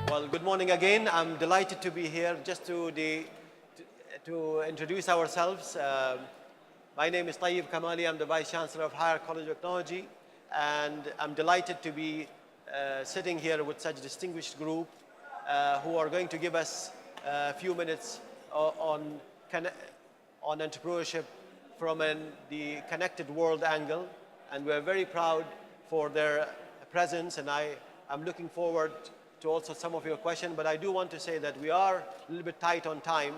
Well, good morning again. I'm delighted to be here just to introduce ourselves. My name is Tayeb Kamali. I'm the Vice Chancellor of Higher College of Technology, and I'm delighted to be sitting here with such a distinguished group who are going to give us a few minutes on entrepreneurship from the connected world angle. And we're very proud for their presence, and I'm looking forward to also some of your questions, but I do want to say that we are a little bit tight on time,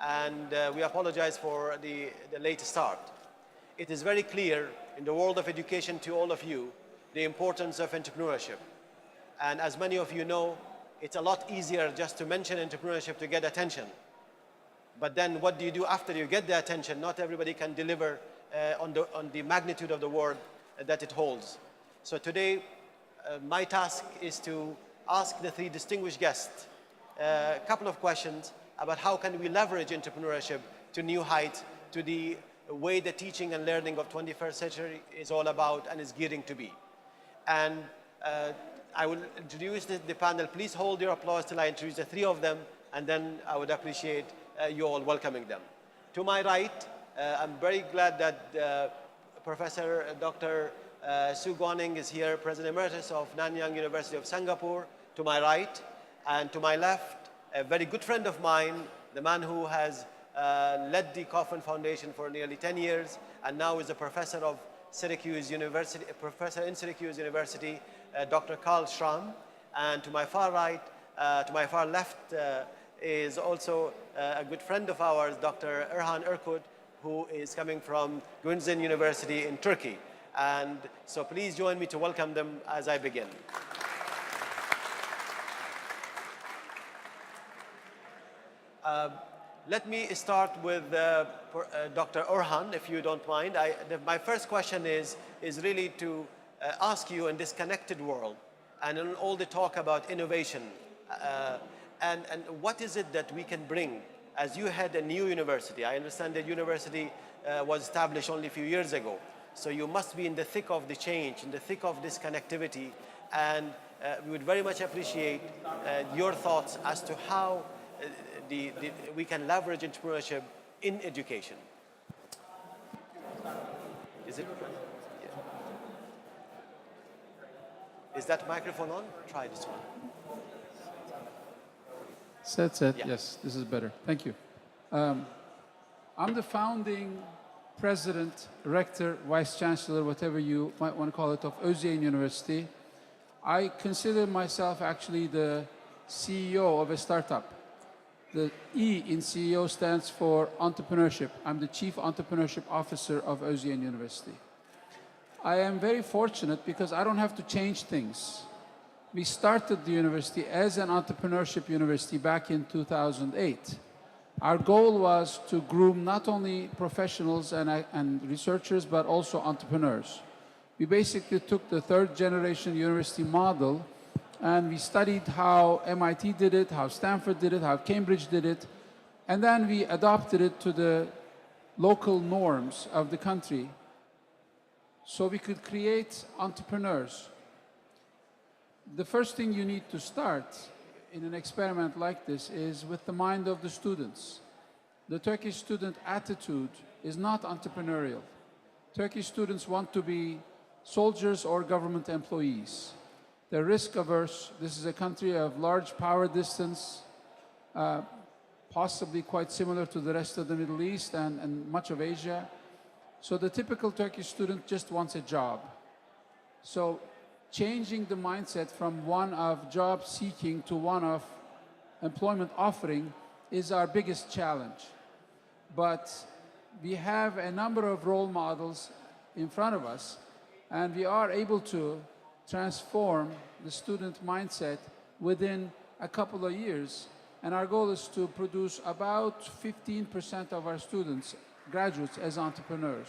and we apologize for the late start. It is very clear in the world of education to all of you the importance of entrepreneurship. And as many of you know, it's a lot easier just to mention entrepreneurship to get attention. But then what do you do after you get the attention? Not everybody can deliver on the magnitude of the word that it holds. So today, my task is to ask the three distinguished guests a couple of questions about how can we leverage entrepreneurship to new heights, to the way the teaching and learning of 21st century is all about and is gearing to be. And I will introduce the panel. Please hold your applause till I introduce the three of them, and then I would appreciate you all welcoming them. To my right, I'm very glad that Professor Dr. Guaning is here, President Emeritus of Nanyang University of Singapore, to my right. And to my left, a very good friend of mine, the man who has led the Kauffman Foundation for nearly 10 years and now is a professor of Syracuse University, professor in Syracuse University, Dr. Schramm. And to my far right, to my far left is also a good friend of ours, Dr. Erhan Erkut, who is coming from Guaning University in Turkey. And so please join me to welcome them as I begin. Let me start with Dr. Erhan, if you don't mind. My first question is really to ask you, in this connected world and in all the talk about innovation, and what is it that we can bring as you head a new university? I understand that university was established only a few years ago. So you must be in the thick of the change, in the thick of this connectivity, and we would very much appreciate your thoughts as to how we can leverage entrepreneurship in education. Is it? Yeah. Is that microphone on? Try this one. Set. Yeah. Yes, this is better. Thank you. I'm the founding President, Rector, Vice Chancellor, whatever you might want to call it, of Ozyegin University. I consider myself actually the CEO of a startup. The E in CEO stands for entrepreneurship. I'm the Chief Entrepreneurship Officer of Ozyegin University. I am very fortunate because I don't have to change things. We started the university as an entrepreneurship university back in 2008. Our goal was to groom not only professionals and researchers, but also entrepreneurs. We basically took the third generation university model and we studied how MIT did it, how Stanford did it, how Cambridge did it, and then we adopted it to the local norms of the country so we could create entrepreneurs. The first thing you need to start in an experiment like this is with the mind of the students. The Turkish student attitude is not entrepreneurial. Turkish students want to be soldiers or government employees. They're risk averse. This is a country of large power distance, possibly quite similar to the rest of the Middle East and much of Asia. So the typical Turkish student just wants a job. So changing the mindset from one of job seeking to one of employment offering is our biggest challenge. But we have a number of role models in front of us, and we are able to transform the student mindset within a couple of years. And our goal is to produce about 15% of our students, graduates, as entrepreneurs.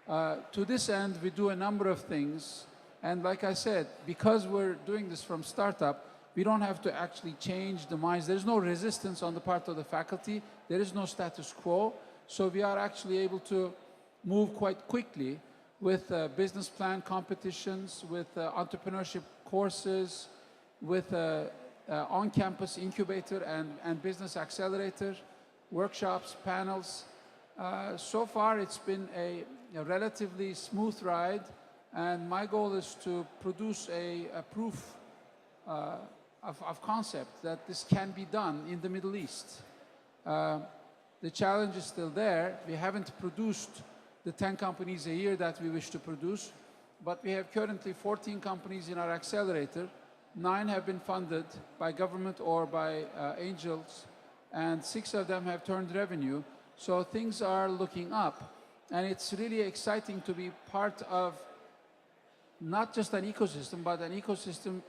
To this end, we do a number of things. And like I said, because we're doing this from startup, we don't have to actually change the minds. There's no resistance on the part of the faculty. There is no status quo. So we are actually able to move quite quickly with business plan competitions, with entrepreneurship courses, with on-campus incubator and business accelerator, workshops, panels. So far, it's been a relatively smooth ride, and my goal is to produce a proof of concept that this can be done in the Middle East. The challenge is still there. We haven't produced the 10 companies a year that we wish to produce, but we have currently 14 companies in our accelerator. 9 have been funded by government or by angels, and 6 of them have turned revenue. So things are looking up, and it's really exciting to be part of not just an ecosystem, but an ecosystem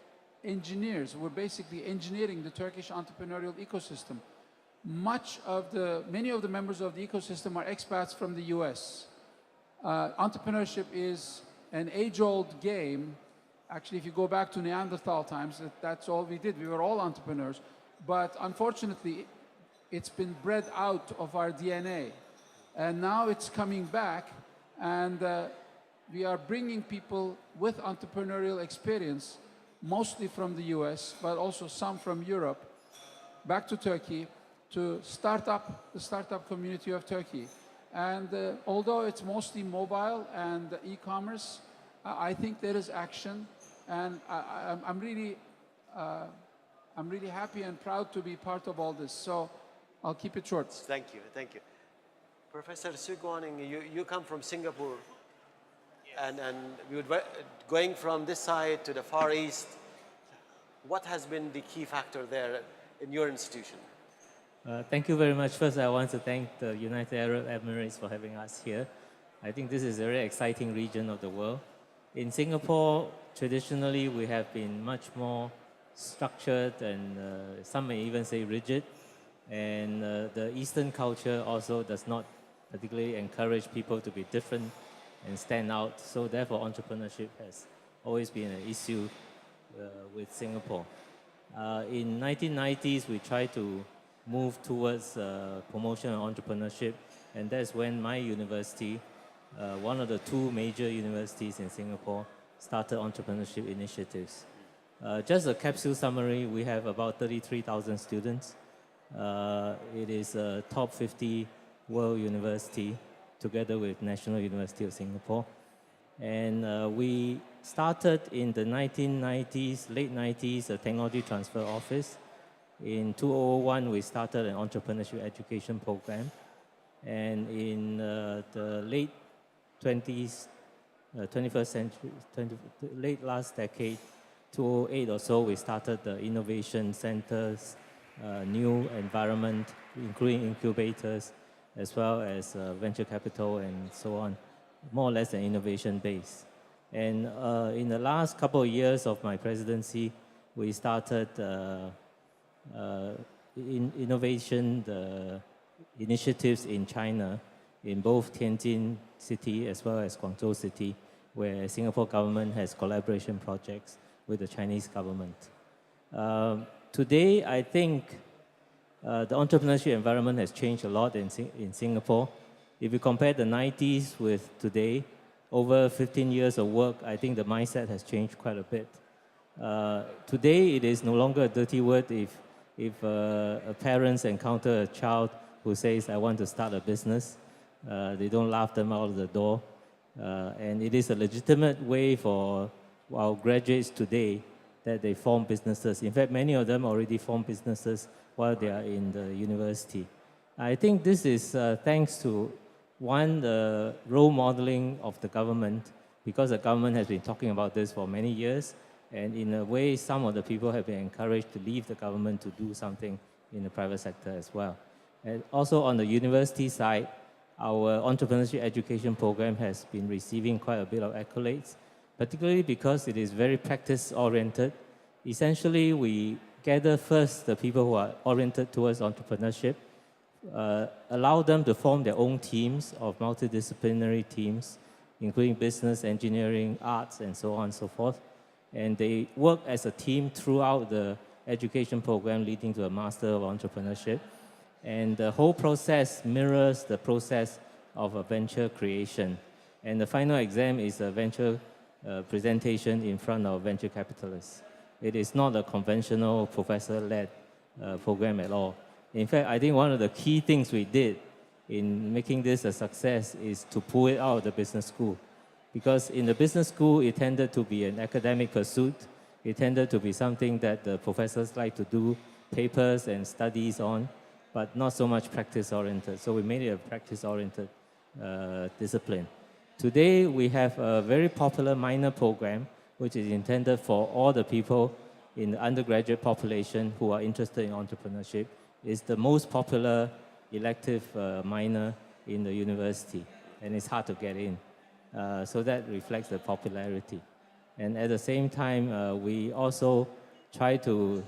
engineers. We're basically engineering the Turkish entrepreneurial ecosystem. Many of the members of the ecosystem are expats from the US. Entrepreneurship is an age-old game. Actually, if you go back to Neanderthal times, that's all we did. We were all entrepreneurs. But unfortunately, it's been bred out of our DNA. And now it's coming back, and we are bringing people with entrepreneurial experience, mostly from the US, but also some from Europe, back to Turkey to start up the startup community of Turkey. And although it's mostly mobile and e-commerce, I think there is action, and I'm really happy and proud to be part of all this. So I'll keep it short. Thank you, thank you. Professor Guaning, you come from Singapore, yes. and going from this side to the Far East, what has been the key factor there in your institution? Thank you very much. First, I want to thank the United Arab Emirates for having us here. I think this is a very exciting region of the world. In Singapore, traditionally, we have been much more structured and some may even say rigid. And the Eastern culture also does not particularly encourage people to be different and stand out. So therefore, entrepreneurship has always been an issue with Singapore. In 1990s, we tried to move towards promotion of entrepreneurship, and that's when my university, one of the 2 major universities in Singapore, started entrepreneurship initiatives. Just a capsule summary, we have about 33,000 students. It is a top 50 world university together with National University of Singapore. And we started in the 1990s, late 90s, a technology transfer office. In 2001, we started an entrepreneurship education program. And in the late 20s, 21st century, late last decade, 2008 or so, we started the innovation centers, new environment, including incubators, as well as venture capital and so on, more or less an innovation base. And in the last couple of years of my presidency, we started innovation initiatives in China, in both Tianjin City as well as Guangzhou City, where Singapore government has collaboration projects with the Chinese government. Today, I think the entrepreneurship environment has changed a lot in Singapore. If you compare the 90s with today, over 15 years of work, I think the mindset has changed quite a bit. Today, it is no longer a dirty word if parents encounter a child who says, I want to start a business. They don't laugh them out of the door. And it is a legitimate way for our graduates today that they form businesses. In fact, many of them already form businesses while they are in the university. I think this is thanks to, one, the role modeling of the government, because the government has been talking about this for many years, and in a way, some of the people have been encouraged to leave the government to do something in the private sector as well. And also on the university side, our entrepreneurship education program has been receiving quite a bit of accolades, particularly because it is very practice-oriented. Essentially, we gather first the people who are oriented towards entrepreneurship, allow them to form their own teams of multidisciplinary teams, including business, engineering, arts, and so on and so forth. And they work as a team throughout the education program leading to a Master of Entrepreneurship. And the whole process mirrors the process of a venture creation. And the final exam is a venture presentation in front of venture capitalists. It is not a conventional professor-led program at all. In fact, I think one of the key things we did in making this a success is to pull it out of the business school. Because in the business school, it tended to be an academic pursuit. It tended to be something that the professors like to do papers and studies on, but not so much practice-oriented. So we made it a practice-oriented discipline. Today, we have a very popular minor program, which is intended for all the people in the undergraduate population who are interested in entrepreneurship. It's the most popular elective minor in the university, and it's hard to get in. So that reflects the popularity. And at the same time, we also try to,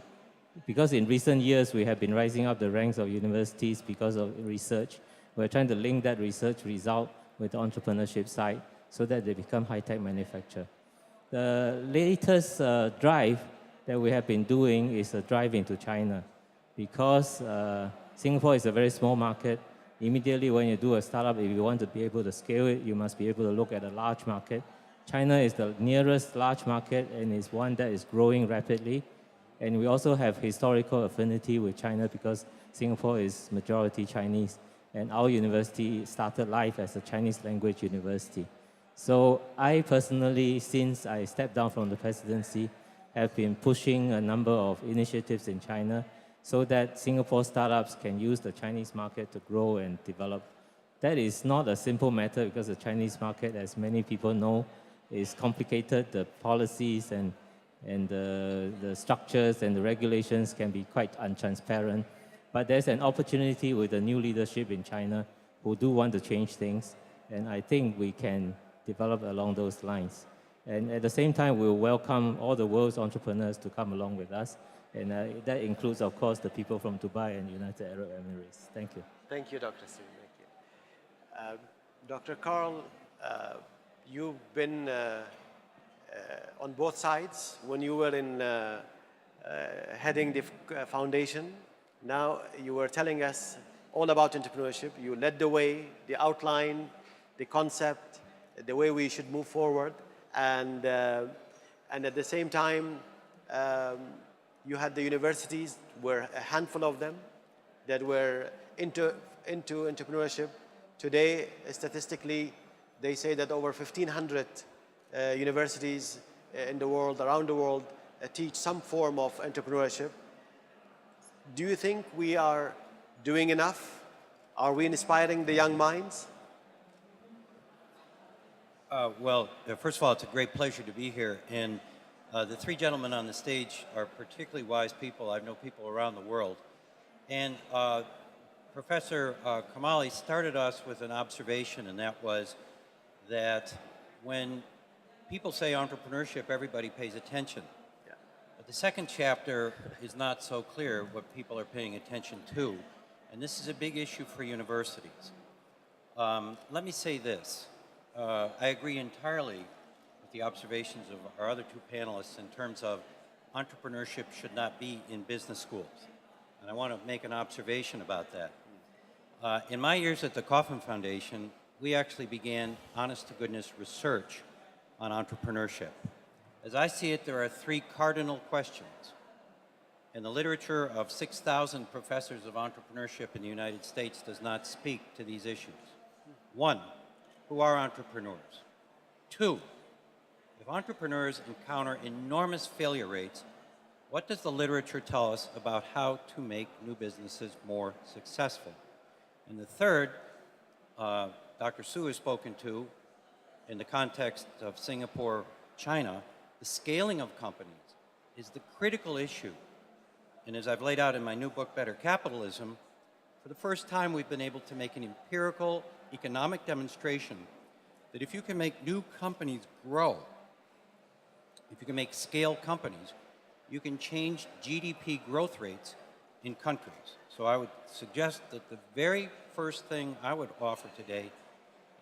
because in recent years we have been rising up the ranks of universities because of research, we're trying to link that research result with the entrepreneurship side so that they become high-tech manufacturer. The latest drive that we have been doing is a drive into China. Because Singapore is a very small market, immediately when you do a startup, if you want to be able to scale it, you must be able to look at a large market. China is the nearest large market and is one that is growing rapidly. And we also have historical affinity with China because Singapore is majority Chinese. And our university started life as a Chinese language university. So I personally, since I stepped down from the presidency, have been pushing a number of initiatives in China so that Singapore startups can use the Chinese market to grow and develop. That is not a simple matter because the Chinese market, as many people know, is complicated. The policies and the structures and the regulations can be quite untransparent. But there's an opportunity with the new leadership in China who do want to change things. And I think we can develop along those lines. And at the same time, we'll welcome all the world's entrepreneurs to come along with us. And that includes, of course, the people from Dubai and United Arab Emirates. Thank you. Thank you, Dr. Singh. Thank you. Dr. Carl, you've been on both sides when you were in heading the foundation. Now you were telling us all about entrepreneurship. You led the way, the outline, the concept, the way we should move forward. And at the same time, you had the universities, were a handful of them that were into entrepreneurship. Today, statistically, they say that over 1,500 universities in the world, around the world, teach some form of entrepreneurship. Do you think we are doing enough? Are we inspiring the young minds? Well, first of all, it's a great pleasure to be here. And the three gentlemen on the stage are particularly wise people. I know people around the world. And Professor Kamali started us with an observation, and that was that when people say entrepreneurship, everybody pays attention. Yeah. But the second chapter is not so clear what people are paying attention to. And this is a big issue for universities. Let me say this. I agree entirely with the observations of our other two panelists in terms of entrepreneurship should not be in business schools. And I want to make an observation about that. In my years at the Kauffman Foundation, we actually began honest-to-goodness research on entrepreneurship. As I see it, there are three cardinal questions. And the literature of 6,000 professors of entrepreneurship in the United States does not speak to these issues. One, who are entrepreneurs? Two, if entrepreneurs encounter enormous failure rates, what does the literature tell us about how to make new businesses more successful? And the third, Dr. Su has spoken to, in the context of Singapore, China, the scaling of companies is the critical issue. And as I've laid out in my new book, Better Capitalism, for the first time we've been able to make an empirical economic demonstration that if you can make new companies grow, if you can make scale companies, you can change GDP growth rates in countries. So I would suggest that the very first thing I would offer today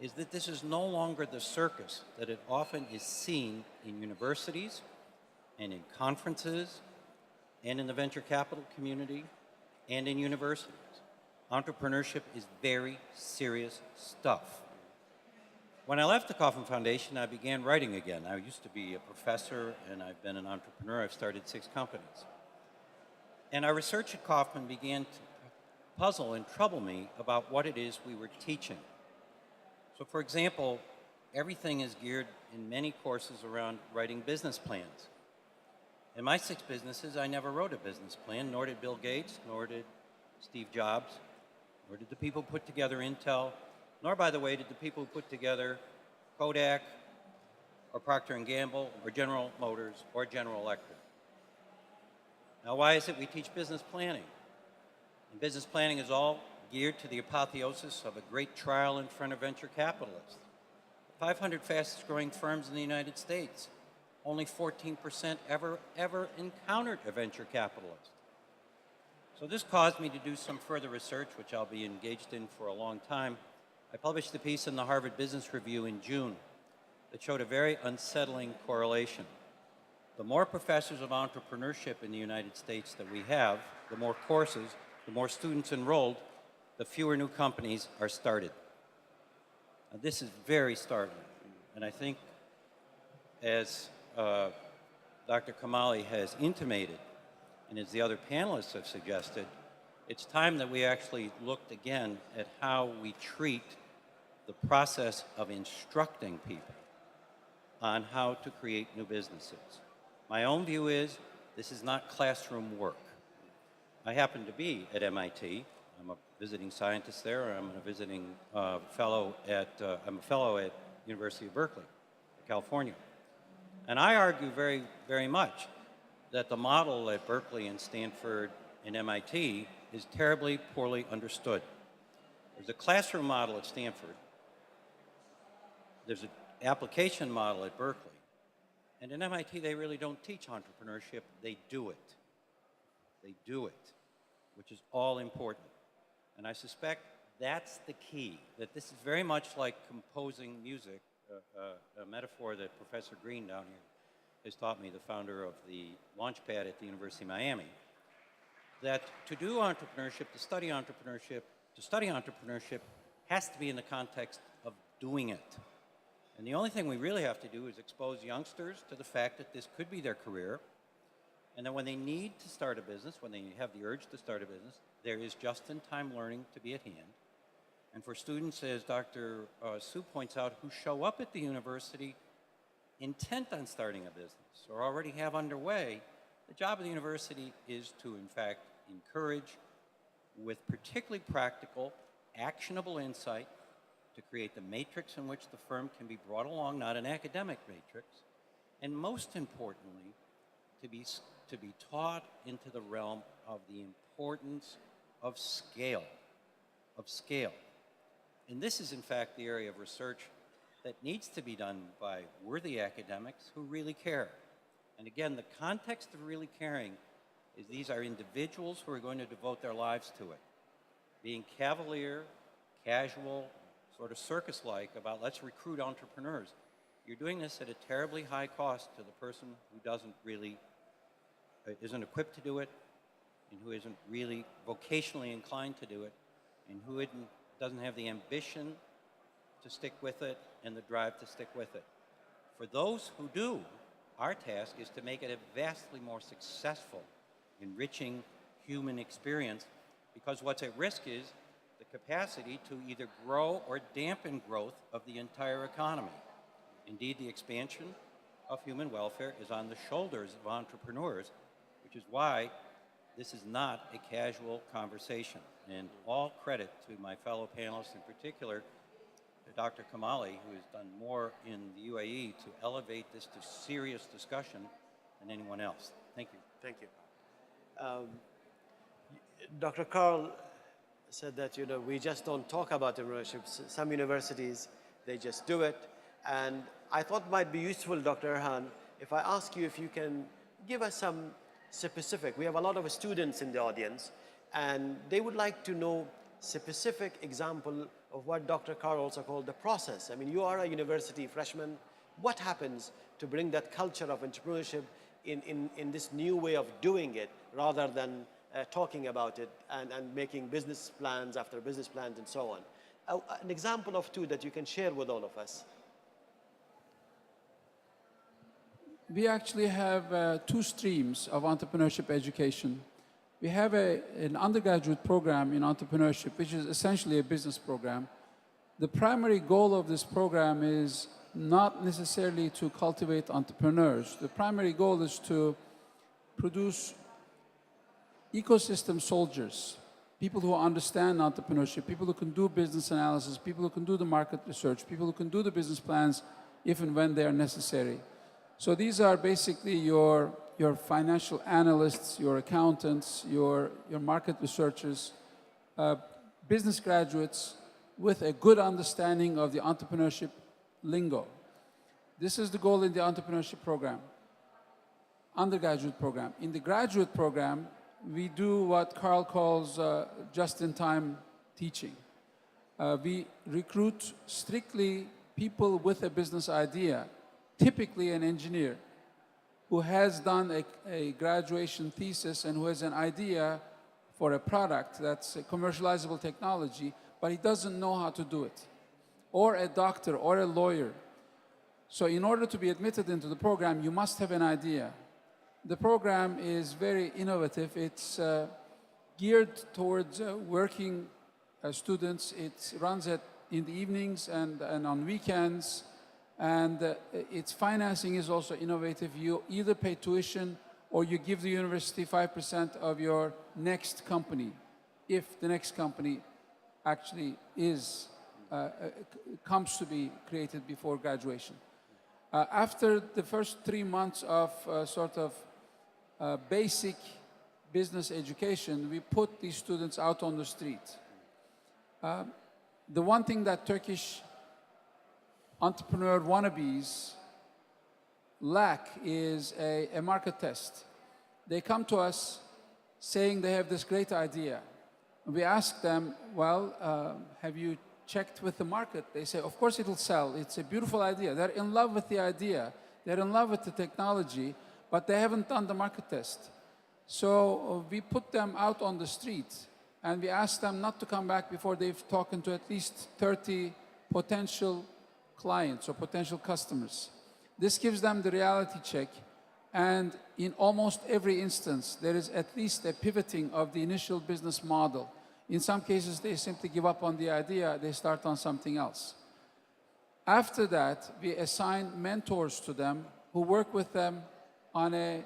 is that this is no longer the circus that it often is seen in universities and in conferences and in the venture capital community and in universities. Entrepreneurship is very serious stuff. When I left the Kauffman Foundation, I began writing again. I used to be a professor, and I've been an entrepreneur. I've started 6 companies. And our research at Kauffman began to puzzle and trouble me about what it is we were teaching. So for example, everything is geared in many courses around writing business plans. In my 6 businesses, I never wrote a business plan, nor did Bill Gates, nor did Steve Jobs, nor did the people who put together Intel, nor, by the way, did the people who put together Kodak, or Procter & Gamble, or General Motors, or General Electric. Now, why is it we teach business planning? And business planning is all geared to the apotheosis of a great trial in front of venture capitalists. The 500 fastest growing firms in the United States, only 14% ever encountered a venture capitalist. So this caused me to do some further research, which I'll be engaged in for a long time. I published a piece in the Harvard Business Review in June that showed a very unsettling correlation. The more professors of entrepreneurship in the United States that we have, the more courses, the more students enrolled, the fewer new companies are started. Now, this is very startling, and I think, as Dr. Kamali has intimated, and as the other panelists have suggested, it's time that we actually looked again at how we treat the process of instructing people on how to create new businesses. My own view is this is not classroom work. I happen to be at MIT. I'm a visiting scientist there. I'm a visiting fellow at, I'm a fellow at University of Berkeley, California. And I argue very, very much that the model at Berkeley and Stanford and MIT is terribly poorly understood. There's a classroom model at Stanford. There's an application model at Berkeley. And at MIT, they really don't teach entrepreneurship. They do it. They do it, which is all important. And I suspect that's the key, that this is very much like composing music, a metaphor that Professor Green down here has taught me, the founder of the Launchpad at the University of Miami, that to do entrepreneurship, to study entrepreneurship has to be in the context of doing it. And the only thing we really have to do is expose youngsters to the fact that this could be their career, and that when they need to start a business, when they have the urge to start a business, there is just-in-time learning to be at hand. And for students, as Dr. Su points out, who show up at the university intent on starting a business or already have underway, the job of the university is to, in fact, encourage with particularly practical, actionable insight to create the matrix in which the firm can be brought along, not an academic matrix, and most importantly, to be taught into the realm of the importance of scale, And this is, in fact, the area of research that needs to be done by worthy academics who really care. And again, the context of really caring is these are individuals who are going to devote their lives to it. Being cavalier, casual, sort of circus-like about let's recruit entrepreneurs. You're doing this at a terribly high cost to the person who isn't equipped to do it, and who isn't really vocationally inclined to do it, and who doesn't have the ambition to stick with it and the drive to stick with it. For those who do, our task is to make it a vastly more successful, enriching human experience, because what's at risk is the capacity to either grow or dampen growth of the entire economy. Indeed, the expansion of human welfare is on the shoulders of entrepreneurs, which is why this is not a casual conversation. And all credit to my fellow panelists, in particular to Dr. Kamali, who has done more in the UAE to elevate this to serious discussion than anyone else. Thank you. Thank you. Dr. Carl said that, we just don't talk about entrepreneurship. Some universities, they just do it. And I thought it might be useful, Dr. Erhan, if I ask you if you can give us some specific. We have a lot of students in the audience, and they would like to know specific example of what Dr. Carl also called the process. I mean, you are a university freshman. What happens to bring that culture of entrepreneurship in this new way of doing it, rather than talking about it and making business plans after business plans and so on? An example of two that you can share with all of us. we actually have two streams of entrepreneurship education. We have an undergraduate program in entrepreneurship, which is essentially a business program. The primary goal of this program is not necessarily to cultivate entrepreneurs. The primary goal is to produce ecosystem soldiers, people who understand entrepreneurship, people who can do business analysis, people who can do the market research, people who can do the business plans if and when they are necessary. So these are basically your financial analysts, your accountants, your market researchers, business graduates with a good understanding of the entrepreneurship lingo. This is the goal in the entrepreneurship program, undergraduate program. In the graduate program, we do what Carl calls just-in-time teaching. We recruit strictly people with a business idea, typically an engineer, who has done a graduation thesis and who has an idea for a product that's a commercializable technology, but he doesn't know how to do it, or a doctor or a lawyer. So in order to be admitted into the program, you must have an idea. The program is very innovative. It's geared towards working students. It runs in the evenings and on weekends. And its financing is also innovative. You either pay tuition or you give the university 5% of your next company, if the next company actually comes to be created before graduation. After the first 3 months of basic business education, we put these students out on the street. The one thing that Turkish entrepreneur wannabes lack is a market test. They come to us saying they have this great idea. We ask them, well, have you checked with the market? They say, of course it'll sell. It's a beautiful idea. They're in love with the idea. They're in love with the technology, but they haven't done the market test. So we put them out on the street and we ask them not to come back before they've talked to at least 30 potential clients or potential customers. This gives them the reality check, and in almost every instance, there is at least a pivoting of the initial business model. In some cases, they simply give up on the idea, they start on something else. After that, we assign mentors to them who work with them on a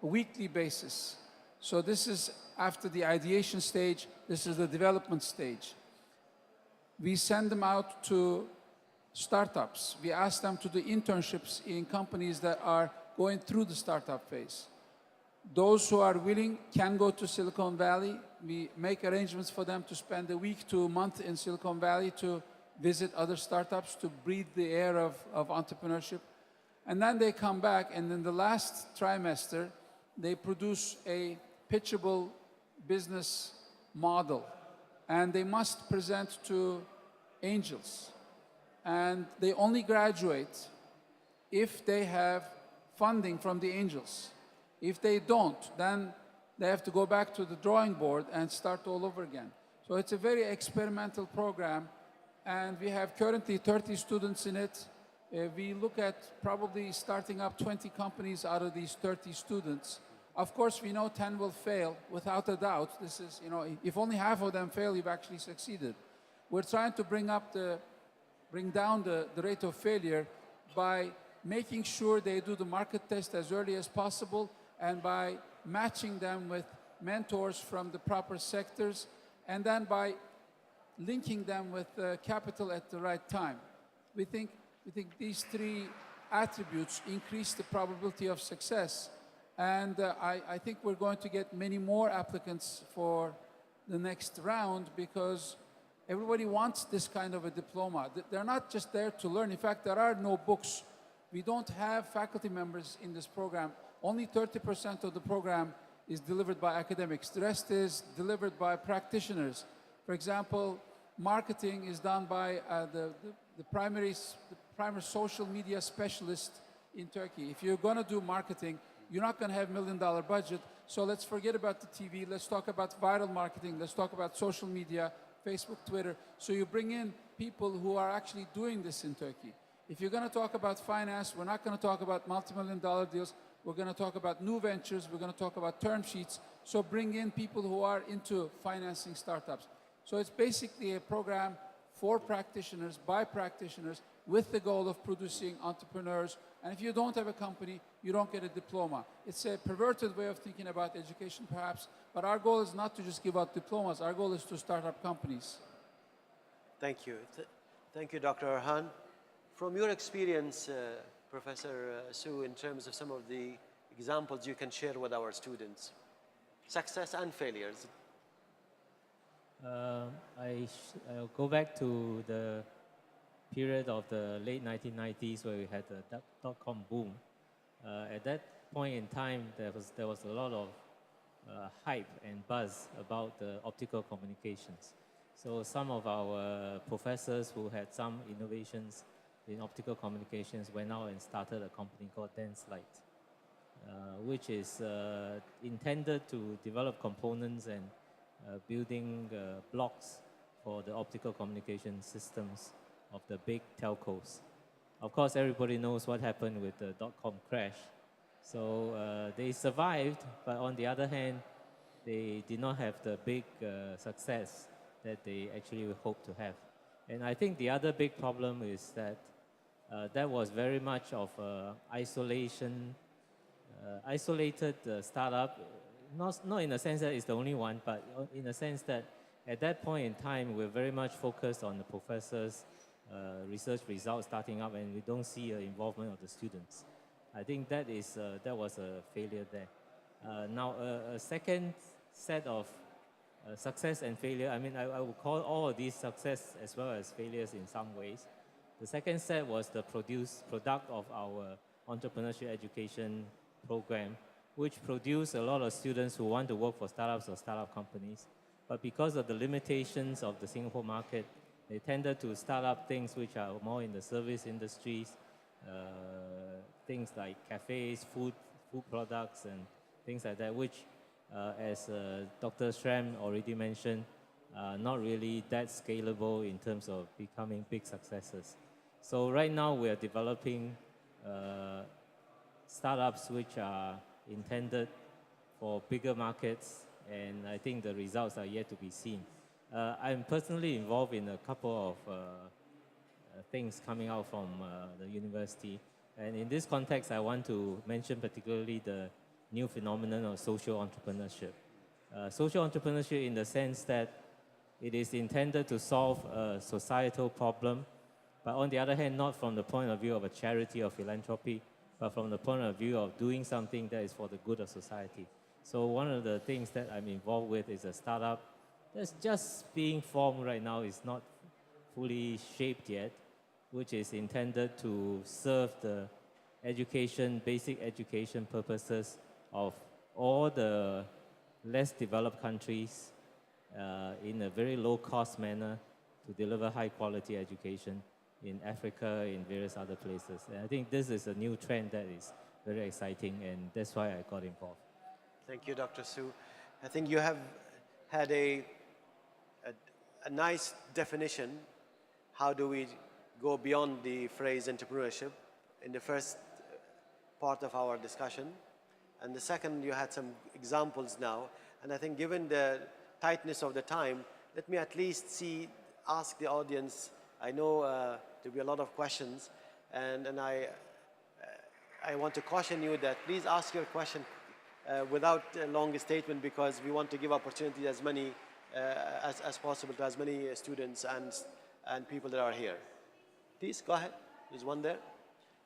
weekly basis. So this is after the ideation stage, this is the development stage. We send them out to startups. We ask them to do internships in companies that are going through the startup phase. Those who are willing can go to Silicon Valley. We make arrangements for them to spend a week to a month in Silicon Valley to visit other startups, to breathe the air of entrepreneurship. And then they come back, and in the last trimester, they produce a pitchable business model. And they must present to angels. And they only graduate if they have funding from the angels. If they don't, then they have to go back to the drawing board and start all over again. So it's a very experimental program, and we have currently 30 students in it. We look at probably starting up 20 companies out of these 30 students. Of course, we know 10 will fail, without a doubt. This is, if only half of them fail, you've actually succeeded. We're trying to bring down the rate of failure by making sure they do the market test as early as possible, and by matching them with mentors from the proper sectors, and then by linking them with capital at the right time. We think these three attributes increase the probability of success, and I think we're going to get many more applicants for the next round, because everybody wants this kind of a diploma. They're not just there to learn. In fact, there are no books. We don't have faculty members in this program. Only 30% of the program is delivered by academics. The rest is delivered by practitioners. For example, marketing is done by the primary social media specialist in Turkey. If you're going to do marketing, you're not going to have $1 million budget. So let's forget about the TV. Let's talk about viral marketing. Let's talk about social media, Facebook, Twitter. So you bring in people who are actually doing this in Turkey. If you're going to talk about finance, we're not going to talk about multi-million-dollar deals. We're going to talk about new ventures. We're going to talk about term sheets. So bring in people who are into financing startups. So it's basically a program for practitioners, by practitioners, with the goal of producing entrepreneurs. And if you don't have a company, you don't get a diploma. It's a perverted way of thinking about education, perhaps, but our goal is not to just give out diplomas. Our goal is to start up companies. Thank you. Thank you, Dr. Erhan. From your experience, Professor Su, in terms of some of the examples you can share with our students, success and failures. I'll go back to the period of the late 1990s where we had the dot-com boom. At that point in time, there was a lot of hype and buzz about the optical communications. So some of our professors who had some innovations in optical communications went out and started a company called Dense Light, which is intended to develop components and building blocks for the optical communication systems of the big telcos. Of course, everybody knows what happened with the dot-com crash. So they survived, but on the other hand, they did not have the big success that they actually hoped to have. And I think the other big problem is that that was very much of isolated startup, not in the sense that it's the only one, but in the sense that at that point in time, we're very much focused on the professors' research results starting up, and we don't see involvement of the students. I think that was a failure there. Now, a second set of success and failure, I mean, I would call all of these success as well as failures in some ways. The second set was the product of our entrepreneurship education program, which produced a lot of students who want to work for startups or startup companies. But because of the limitations of the Singapore market, they tended to start up things which are more in the service industries, things like cafes, food products, and things like that, which, as Dr. Schramm already mentioned, not really that scalable in terms of becoming big successes. So right now we are developing startups which are intended for bigger markets, and I think the results are yet to be seen. I'm personally involved in a couple of things coming out from the university, and in this context I want to mention particularly the new phenomenon of social entrepreneurship. Social entrepreneurship in the sense that it is intended to solve a societal problem, but on the other hand, not from the point of view of a charity or philanthropy, but from the point of view of doing something that is for the good of society. So one of the things that I'm involved with is a startup that's just being formed right now. It's not fully shaped yet, which is intended to serve the education, basic education purposes of all the less developed countries in a very low-cost manner to deliver high-quality education in Africa, in various other places. And I think this is a new trend that is very exciting, and that's why I got involved. Thank you, Dr. Su. I think you have had a nice definition. How do we go beyond the phrase entrepreneurship in the first part of our discussion? And the second, you had some examples now. And I think given the tightness of the time, let me at least ask the audience. I know there'll be a lot of questions, and I want to caution you that please ask your question without a long statement, because we want to give opportunity as many as possible to as many students and people that are here. Please go ahead. There's one there.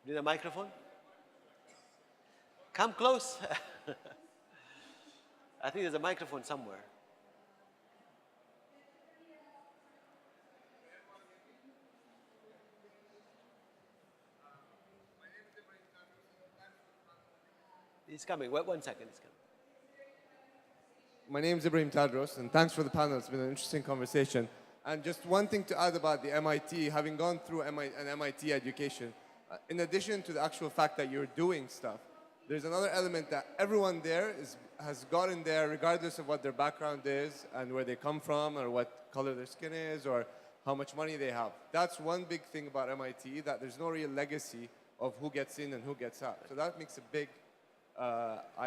Need a microphone? Come close. I think there's a microphone somewhere. He's coming. One second. He's coming. My name is Ibrahim Tadros, and thanks for the panel. It's been an interesting conversation. And just one thing to add about the MIT, having gone through an MIT education, in addition to the actual fact that you're doing stuff, there's another element that everyone there has gotten there regardless of what their background is and where they come from or what color their skin is or how much money they have. That's one big thing about MIT, that there's no real legacy of who gets in and who gets out. So that makes a big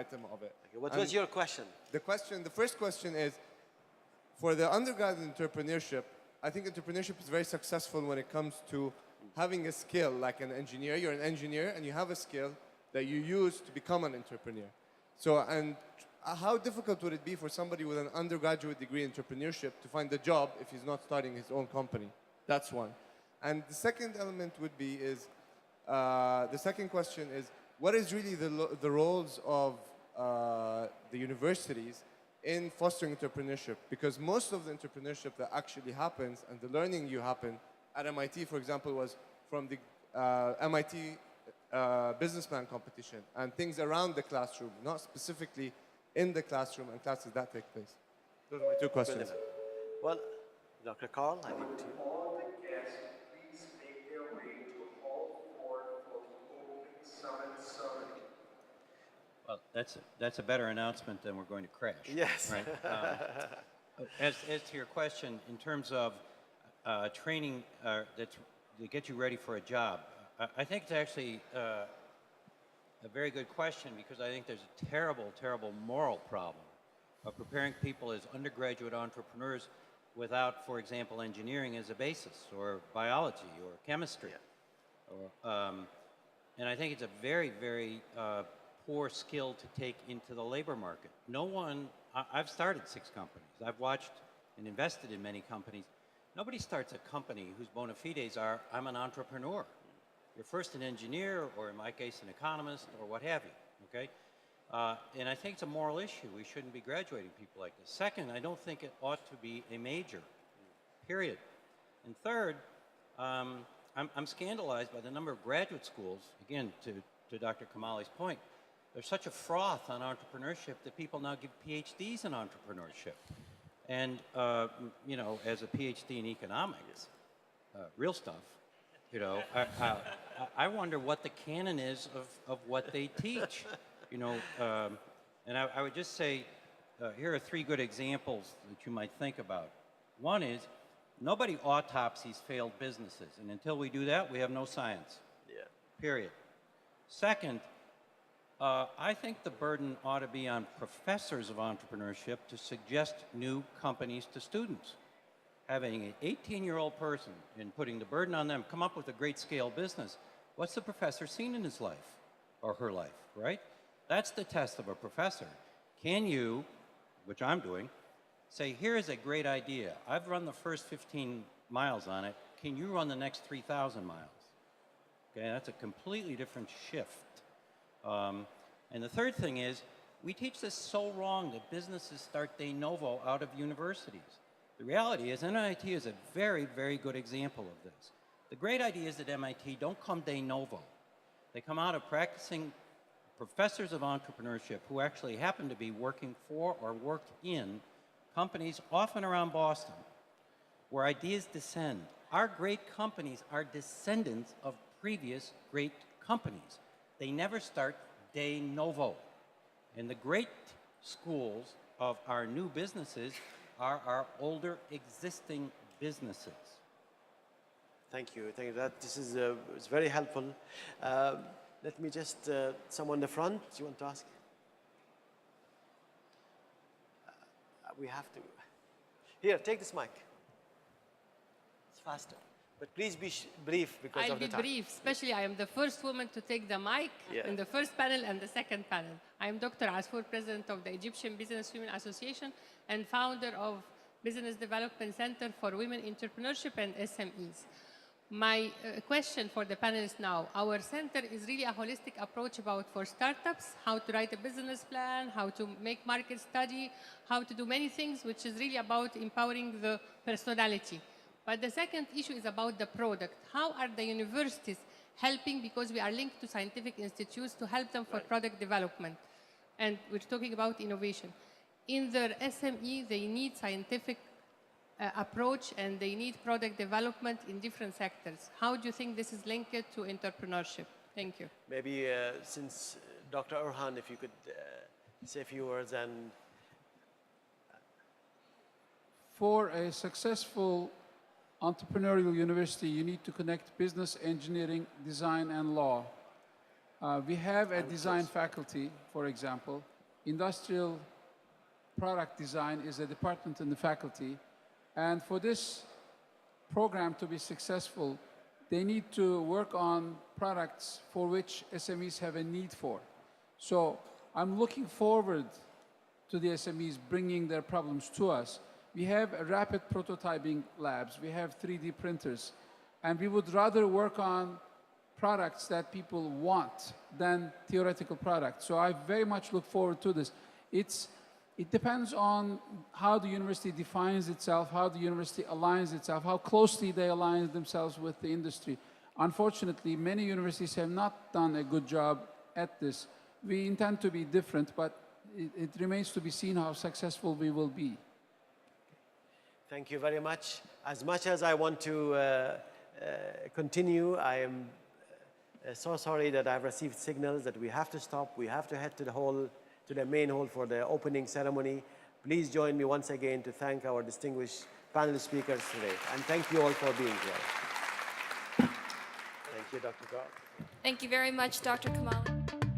item of it. Okay, what was your question? The first question is, for the undergrad in entrepreneurship, I think entrepreneurship is very successful when it comes to having a skill like an engineer. You're an engineer and you have a skill that you use to become an entrepreneur. So, and how difficult would it be for somebody with an undergraduate degree in entrepreneurship to find a job if he's not starting his own company? That's one. And the second element would be is, the second question is, what is really the roles of the universities in fostering entrepreneurship? Because most of the entrepreneurship that actually happens and the learning you happen at MIT, for example, was from the MIT business plan competition and things around the classroom, not specifically in the classroom and classes that take place. Those are my two questions. Well, Dr. Carl, I think to you. All the guests, please make their way to Hall 4 for the open summit summary. Well, that's a better announcement than we're going to crash. Yes. Right? As to your question, in terms of training to get you ready for a job, I think it's actually a very good question, because I think there's a terrible, terrible moral problem of preparing people as undergraduate entrepreneurs without, for example, engineering as a basis, or biology, or chemistry. Yeah. Or, and I think it's a very, very poor skill to take into the labor market. No one, I've started 6 companies. I've watched and invested in many companies. Nobody starts a company whose bona fides are, I'm an entrepreneur. You're first an engineer, or in my case, an economist, or what have you, okay? And I think it's a moral issue. We shouldn't be graduating people like this. Second, I don't think it ought to be a major, period. And third, I'm scandalized by the number of graduate schools, again, to Dr. Kamali's point. There's such a froth on entrepreneurship that people now give PhDs in entrepreneurship. And, you know, as a PhD in economics, real stuff, you know, I wonder what the canon is of what they teach, you know. And I would just say, here are 3 good examples that you might think about. One is, nobody autopsies failed businesses. And until we do that, we have no science. Yeah. Period. Second, I think the burden ought to be on professors of entrepreneurship to suggest new companies to students. Having an 18-year-old person and putting the burden on them, come up with a great scale business. What's the professor seen in his life or her life, right? That's the test of a professor. Can you, which I'm doing, say, here is a great idea. I've run the first 15 miles on it. Can you run the next 3,000 miles? Okay, that's a completely different shift. And the third thing is, we teach this so wrong that businesses start de novo out of universities. The reality is MIT is a very, very good example of this. The great ideas at MIT don't come de novo. They come out of practicing professors of entrepreneurship who actually happen to be working for or worked in companies often around Boston where ideas descend. Our great companies are descendants of previous great companies. They never start de novo. And the great schools of our new businesses are our older existing businesses. Thank you. Thank you. This is it's very helpful. Let me just, someone in the front, do you want to ask? We have to. Here, take this mic. It's faster. But please be brief because I'll of the time. be brief, especially I am the first woman to take the mic in the first panel and the second panel. I am Dr. Asfour, President of the Egyptian Business Women Association and founder of Business Development Center for Women Entrepreneurship and SMEs. My question for the panelists now, our center is really a holistic approach for startups, how to write a business plan, how to make market study, how to do many things, which is really about empowering the personality. But the second issue is about the product. How are the universities helping, because we are linked to scientific institutes, to help them for product development? And we're talking about innovation. In their SME, they need scientific approach and they need product development in different sectors. How do you think this is linked to entrepreneurship? Thank you. Maybe since Dr. Erhan, if you could say a few words and... For a successful entrepreneurial university, you need to connect business, engineering, design, and law. We have a design faculty, for example. Industrial product design is a department in the faculty. And for this program to be successful, they need to work on products for which SMEs have a need for. So I'm looking forward to the SMEs bringing their problems to us. We have rapid prototyping labs, we have 3D printers, and we would rather work on products that people want than theoretical products. So I very much look forward to this. It depends on how the university defines itself, how the university aligns itself, how closely they align themselves with the industry. Unfortunately, many universities have not done a good job at this. We intend to be different, but it remains to be seen how successful we will be. Thank you very much. As I want to continue, I am so sorry that I've received signals that we have to stop. We have to head to the main hall for the opening ceremony. Please join me once again to thank our distinguished panel speakers today. And thank you all for being here. Thank you, Dr. Prof. Thank you very much, Dr. Kamali.